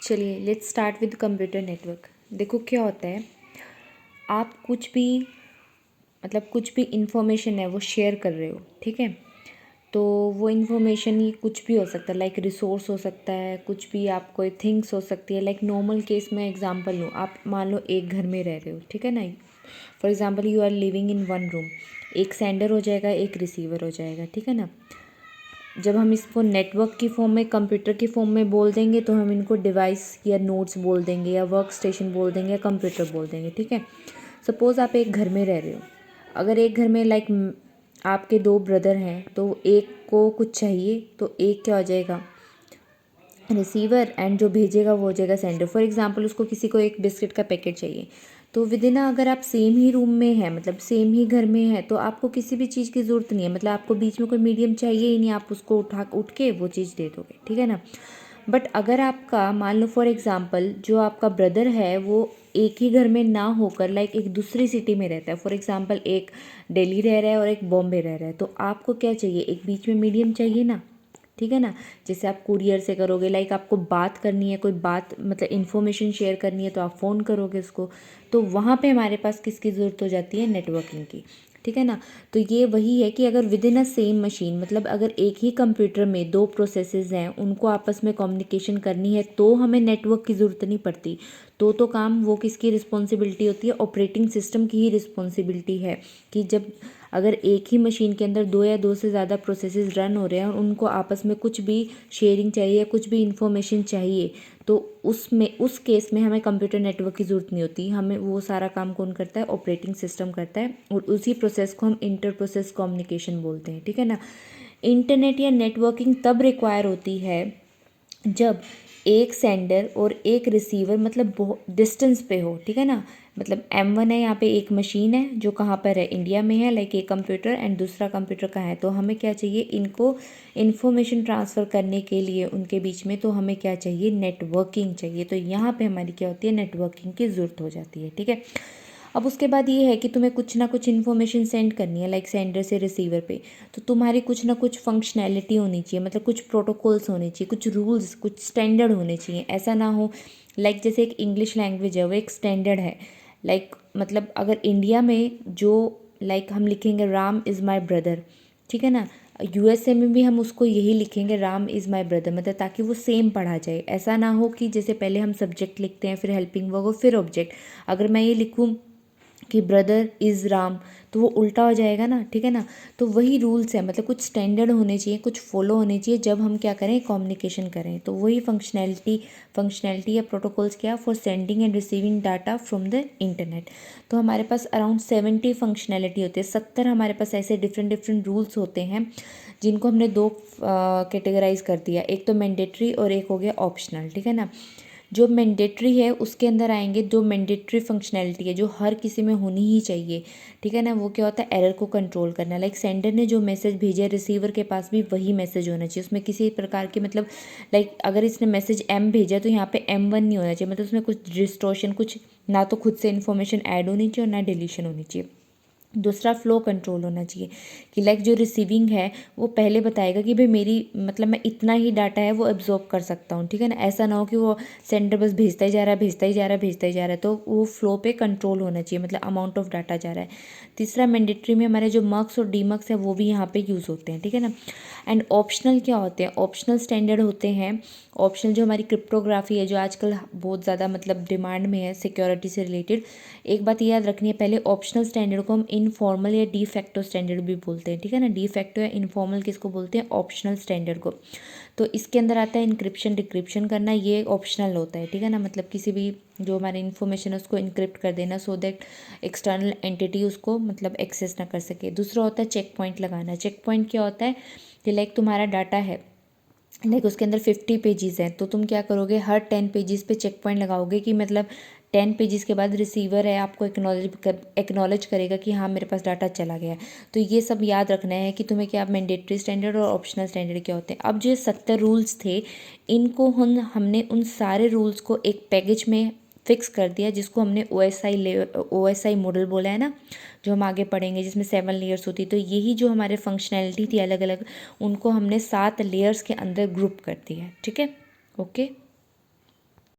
चलिए let's start with computer network. देखो क्या होता है, आप कुछ भी इंफॉर्मेशन है वो शेयर कर रहे हो, ठीक है। तो वो इन्फॉर्मेशन ही कुछ भी हो सकता है, लाइक रिसोर्स हो सकता है, कुछ भी आप कोई थिंग्स हो सकती है। लाइक नॉर्मल केस में एग्जांपल लूँ, आप मान लो एक घर में रह रहे हो, ठीक है ना। For example you are living in one room, एक सेंडर हो जाएगा, एक रिसीवर हो जाएगा, ठीक है ना। जब हम इसको नेटवर्क की फॉर्म में, कंप्यूटर की फॉर्म में बोल देंगे तो हम इनको डिवाइस या नोड्स बोल देंगे या वर्क स्टेशन बोल देंगे या कंप्यूटर बोल देंगे, ठीक है। सपोज़ आप एक घर में रह रहे हो, अगर एक घर में लाइक आपके दो ब्रदर हैं तो एक को कुछ चाहिए तो एक क्या हो जाएगा, रिसीवर, एंड जो भेजेगा वो हो जाएगा सेंडर। फॉर एग्जांपल उसको किसी को एक बिस्किट का पैकेट चाहिए, तो विद इन अगर आप सेम ही रूम में हैं, मतलब सेम ही घर में है, तो आपको किसी भी चीज़ की ज़रूरत नहीं है, मतलब आपको बीच में कोई मीडियम चाहिए ही नहीं, आप उसको उठ के वो चीज़ दे दोगे, ठीक है ना। बट अगर आपका मान लो फॉर एग्जांपल जो आपका ब्रदर है वो एक ही घर में ना होकर लाइक एक दूसरी सिटी में रहता है, फॉर एग्जांपल एक दिल्ली रह रहा है और एक बॉम्बे रह रहा है, तो आपको क्या चाहिए, एक बीच में मीडियम चाहिए ना, ठीक है ना। जैसे आप कुरियर से करोगे, लाइक आपको बात करनी है, कोई बात मतलब इन्फॉर्मेशन शेयर करनी है तो आप फ़ोन करोगे उसको, तो वहाँ पे हमारे पास किसकी ज़रूरत हो जाती है, नेटवर्किंग की, ठीक है ना। तो ये वही है कि अगर with in a same machine, मतलब अगर एक ही कंप्यूटर में दो प्रोसेसेस हैं, उनको आपस में कम्युनिकेशन करनी है तो हमें नेटवर्क की ज़रूरत नहीं पड़ती। तो काम वो किसकी रिस्पॉन्सिबिलिटी होती है, ऑपरेटिंग सिस्टम की ही रिस्पॉन्सिबिलिटी है कि जब अगर एक ही मशीन के अंदर दो या दो से ज़्यादा प्रोसेसेस रन हो रहे हैं और उनको आपस में कुछ भी शेयरिंग चाहिए, कुछ भी इंफॉर्मेशन चाहिए, तो उस केस में हमें कंप्यूटर नेटवर्क की ज़रूरत नहीं होती। हमें वो सारा काम कौन करता है, ऑपरेटिंग सिस्टम करता है, और उसी प्रोसेस को हम इंटर प्रोसेस कम्युनिकेशन बोलते हैं, ठीक है ना। इंटरनेट या नेटवर्किंग तब रिक्वायर होती है जब एक सेंडर और एक रिसीवर मतलब बहुत डिस्टेंस पे हो, ठीक है ना। मतलब M1 है, यहाँ पे एक मशीन है जो कहाँ पर है, इंडिया में है, लाइक एक कंप्यूटर, एंड दूसरा कंप्यूटर कहाँ है, तो हमें क्या चाहिए, इनको इन्फॉर्मेशन ट्रांसफ़र करने के लिए उनके बीच में, तो हमें क्या चाहिए, नेटवर्किंग चाहिए। तो यहाँ पे हमारी क्या होती है, नेटवर्किंग की ज़रूरत हो जाती है, ठीक है। अब उसके बाद ये है कि तुम्हें कुछ ना कुछ इन्फॉर्मेशन सेंड करनी है, लाइक सेंडर से रिसीवर पे, तो तुम्हारी कुछ ना कुछ फंक्शनैलिटी होनी चाहिए, मतलब कुछ प्रोटोकॉल्स होने चाहिए, कुछ रूल्स, कुछ स्टैंडर्ड होने चाहिए। ऐसा ना हो लाइक जैसे एक इंग्लिश लैंग्वेज है वो एक स्टैंडर्ड है, लाइक मतलब अगर इंडिया में जो लाइक हम लिखेंगे राम इज़ माई ब्रदर, ठीक है ना, USA में भी हम उसको यही लिखेंगे राम इज़ माई ब्रदर, मतलब ताकि वो सेम पढ़ा जाए। ऐसा ना हो कि जैसे पहले हम सब्जेक्ट लिखते हैं, फिर हेल्पिंग वर्ब और फिर ऑब्जेक्ट, अगर मैं ये लिखूँ कि ब्रदर इज़ राम तो वो उल्टा हो जाएगा ना, ठीक है ना। तो वही रूल्स है, मतलब कुछ स्टैंडर्ड होने चाहिए, कुछ फॉलो होने चाहिए जब हम क्या करें, कम्युनिकेशन करें। तो वही फंक्शनैलिटी या प्रोटोकॉल्स क्या, for sending end receiving data from the internet. तो हमारे पास अराउंड 70 फंक्शनैलिटी होती है, 70 हमारे पास ऐसे डिफरेंट रूल्स होते हैं जिनको हमने दो कैटेगराइज कर दिया, एक तो मैंडेटरी और एक हो गया ऑप्शनल, ठीक है ना। जो मैंडेटरी है उसके अंदर आएंगे, जो मैंडेटरी फंक्शनैलिटी है जो हर किसी में होनी ही चाहिए, ठीक है ना। वो क्या होता है, एरर को कंट्रोल करना, लाइक सेंडर ने जो मैसेज भेजा रिसीवर के पास भी वही मैसेज होना चाहिए, उसमें किसी प्रकार की मतलब लाइक अगर इसने मैसेज M भेजा तो यहाँ पे M1 नहीं होना चाहिए, मतलब उसमें कुछ डिस्टॉर्शन, कुछ ना तो खुद से इन्फॉर्मेशन ऐड होनी चाहिए और ना डिलीशन होनी चाहिए। दूसरा फ्लो कंट्रोल होना चाहिए कि लाइक जो रिसीविंग है वो पहले बताएगा कि भाई मेरी मतलब मैं इतना ही डाटा है वो एब्जॉर्ब कर सकता हूँ, ठीक है ना। ऐसा ना हो कि वो सेंडर बस भेजता ही जा रहा है, भेजता ही जा रहा है, भेजता ही जा रहा है, तो वो फ्लो पे कंट्रोल होना चाहिए, मतलब अमाउंट ऑफ डाटा जा रहा है। तीसरा मैंडेटरी में हमारे जो मर्क्स और डीमर्क्स है वो भी यहाँ पे यूज़ होते हैं, ठीक है ना। एंड ऑप्शनल क्या होते हैं, ऑप्शनल स्टैंडर्ड होते हैं। ऑप्शनल जो हमारी क्रिप्टोग्राफी है जो आजकल बहुत ज़्यादा मतलब डिमांड में है सिक्योरिटी से रिलेटेड, एक बात याद रखनी है, पहले ऑप्शनल स्टैंडर्ड को हम इनफॉर्मल या डी फैक्टो स्टैंडर्ड भी बोलते हैं, ठीक है ना। डी फैक्टो या इनफॉर्मल किसको बोलते हैं, ऑप्शनल स्टैंडर्ड को। तो इसके अंदर आता है इंक्रिप्शन डिक्रिप्शन करना, ये ऑप्शनल होता है, ठीक है ना। मतलब किसी भी जो हमारी इन्फॉर्मेशन है उसको इनक्रिप्ट कर देना सो दैट एक्सटर्नल एंटिटी उसको मतलब एक्सेस ना कर सके। दूसरा होता है चेक पॉइंट लगाना। चेक पॉइंट क्या होता है कि लाइक तुम्हारा डाटा है, लाइक उसके अंदर 50 पेजेस हैं, तो तुम क्या करोगे, हर 10 पेजेस पे चेक पॉइंट लगाओगे कि मतलब 10 पेजेस के बाद रिसीवर है आपको एक्नॉलेज करेगा कि हाँ मेरे पास डाटा चला गया है। तो ये सब याद रखना है कि तुम्हें क्या मैंडेटरी स्टैंडर्ड और ऑप्शनल स्टैंडर्ड क्या होते हैं। अब जो ये 70 रूल्स थे इनको हमने उन सारे रूल्स को एक पैकेज में फिक्स कर दिया जिसको हमने OSI मॉडल बोला है ना, जो हम आगे पढ़ेंगे, जिसमें 7 लेयर्स होती। तो यही जो हमारे फंक्शनैलिटी थी अलग अलग, उनको हमने 7 लेयर्स के अंदर ग्रुप कर दिया है, ठीक है। ओके।